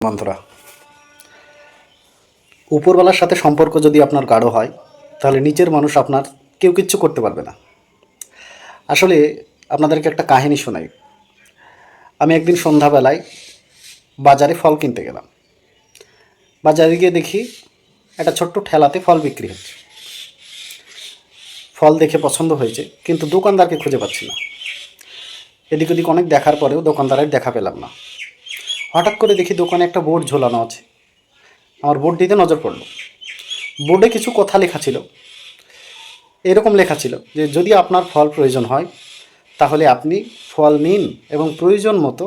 বন্ধুরা, উপরওয়ালার সাথে সম্পর্ক যদি আপনার গাঢ় হয় তাহলে নিচের মানুষ আপনার কেউ কিচ্ছু করতে পারবে না। আসলে আপনাদেরকে একটা কাহিনী শোনাই। আমি একদিন সন্ধ্যাবেলায় বাজারে ফল কিনতে গেলাম। বাজারে গিয়ে দেখি একটা ছোট্ট ঠেলাতে ফল বিক্রি হচ্ছে। ফল দেখে পছন্দ হয়েছে, কিন্তু দোকানদারকে খুঁজে পাচ্ছি না। এদিক ওদিক অনেক দেখার পরেও দোকানদারের দেখা পেলাম না। হঠাৎ করে দেখি দোকানে একটা বোর্ড ঝোলানো আছে। আমার বোর্ডটিতে নজর পড়ল। বোর্ডে কিছু কথা লেখা ছিল। এরকম লেখা ছিল যে যদি আপনার ফল প্রয়োজন হয় তাহলে আপনি ফল নিন এবং প্রয়োজন মতো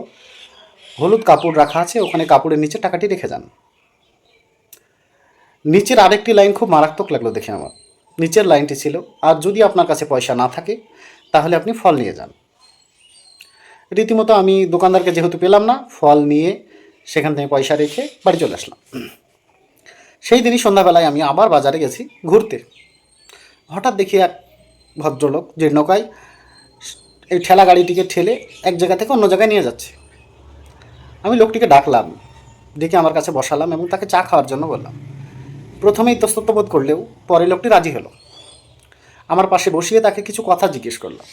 হলুদ কাপড় রাখা আছে, ওখানে কাপড়ের নিচে টাকাটি রেখে যান। নিচের আরেকটি লাইন খুব মারাত্মক লাগলো দেখে আমার। নিচের লাইনটি ছিল, আর যদি আপনার কাছে পয়সা না থাকে তাহলে আপনি ফল নিয়ে যান। রীতিমতো আমি দোকানদারকে যেহেতু পেলাম না, ফল নিয়ে সেখান থেকে পয়সা রেখে বাড়ি চলে আসলাম। সেই দিনই সন্ধ্যাবেলায় আমি আবার বাজারে গেছি ঘুরতে। হঠাৎ দেখি এক ভদ্রলোক জীর্ণকায় এই ঠেলা গাড়িটিকে ঠেলে এক জায়গা থেকে অন্য জায়গায় নিয়ে যাচ্ছে। আমি লোকটিকে ডাকলাম, ডেকে আমার কাছে বসালাম এবং তাকে চা খাওয়ার জন্য বললাম। প্রথমেই ইতস্তত বোধ করলেও পরে লোকটি রাজি হলো। আমার পাশে বসিয়ে তাকে কিছু কথা জিজ্ঞেস করলাম।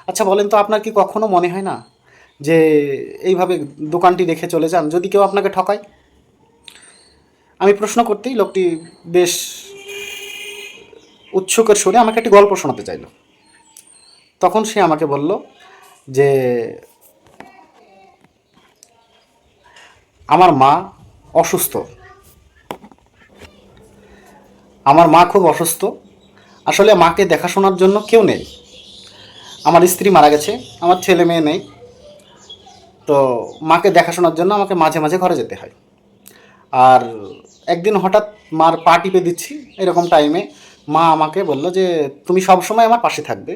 আচ্ছা বলেন তো, আপনার কি কখনো মনে হয় না যে এইভাবে দোকানটি রেখে চলে যান যদি কেউ আপনাকে ঠকায়? আমি প্রশ্ন করতেই লোকটি বেশ উৎসুকের সুরে আমাকে একটি গল্প শোনাতে চাইল। তখন সে আমাকে বলল যে আমার মা অসুস্থ, আমার মা খুব অসুস্থ। আসলে মাকে দেখাশোনার জন্য কেউ নেই। আমার স্ত্রী মারা গেছে, আমার ছেলে মেয়ে নেই। তো মাকে দেখাশোনার জন্য আমাকে মাঝে মাঝে ঘরে যেতে হয়। আর একদিন হঠাৎ মার পা টিপে দিচ্ছি, এরকম টাইমে মা আমাকে বলল যে তুমি সব সময় আমার পাশে থাকবে,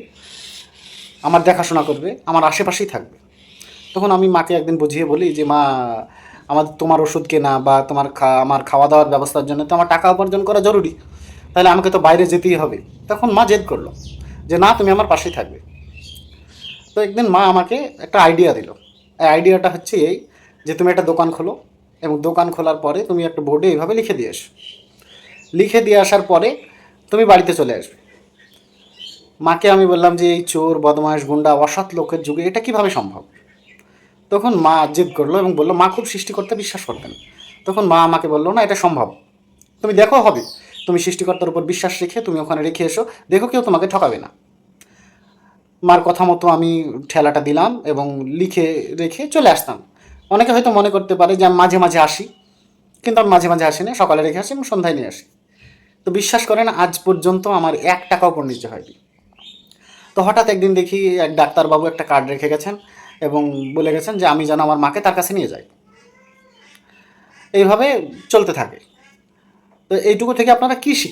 আমার দেখাশোনা করবে, আমার আশেপাশেই থাকবে। তখন আমি মাকে একদিন বুঝিয়ে বলি যে মা, তোমার ওষুধ কেনা বা আমার খাওয়া দাওয়ার ব্যবস্থার জন্য তো আমার টাকা উপার্জন করা জরুরি, তাহলে আমাকে তো বাইরে যেতেই হবে। তখন মা জেদ করলো যে না, তুমি আমার পাশেই থাকবে। তো একদিন মা আমাকে একটা আইডিয়া দিল। এই আইডিয়াটা হচ্ছে এই, যে তুমি একটা দোকান খোলো এবং দোকান খোলার পরে তুমি একটা বোর্ডে এইভাবে লিখে দিয়ে এসো। লিখে দিয়ে আসার পরে তুমি বাড়িতে চলে আসবে। মাকে আমি বললাম যে এই চোর বদমাশ গুন্ডা অসৎ লোকের যুগে এটা কিভাবে সম্ভব? তখন মা জেদ করলো এবং বললো, মা খুব সৃষ্টিকর্তা বিশ্বাস করতেন। তখন মা আমাকে বললো, না এটা সম্ভব, তুমি দেখো হবে। তুমি সৃষ্টিকর্তার উপর বিশ্বাস রেখে তুমি ওখানে রেখে এসো, দেখো কেউ তোমাকে ঠকাবে না। মার কথা মতো আমি ঠেলাটা দিলাম এবং লিখে রেখে চলে আসতাম। অনেকে হয়তো মনে করতে পারে যে আমি মাঝে মাঝে আসি, কিন্তু আমি মাঝে মাঝে আসি না, সকালে রেখে আসি এবং সন্ধ্যায় নিয়ে আসি। তো বিশ্বাস করেন আজ পর্যন্ত আমার 1 টাকাও পণ্ডিত হয়নি। তো হঠাৎ একদিন দেখি এক ডাক্তারবাবু একটা কার্ড রেখে গেছেন এবং বলে গেছেন যে আমি যেন আমার মাকে তার কাছে নিয়ে যাই। এইভাবে চলতে থাকে। তো এইটুকু থেকে আপনারা কী শিখেন?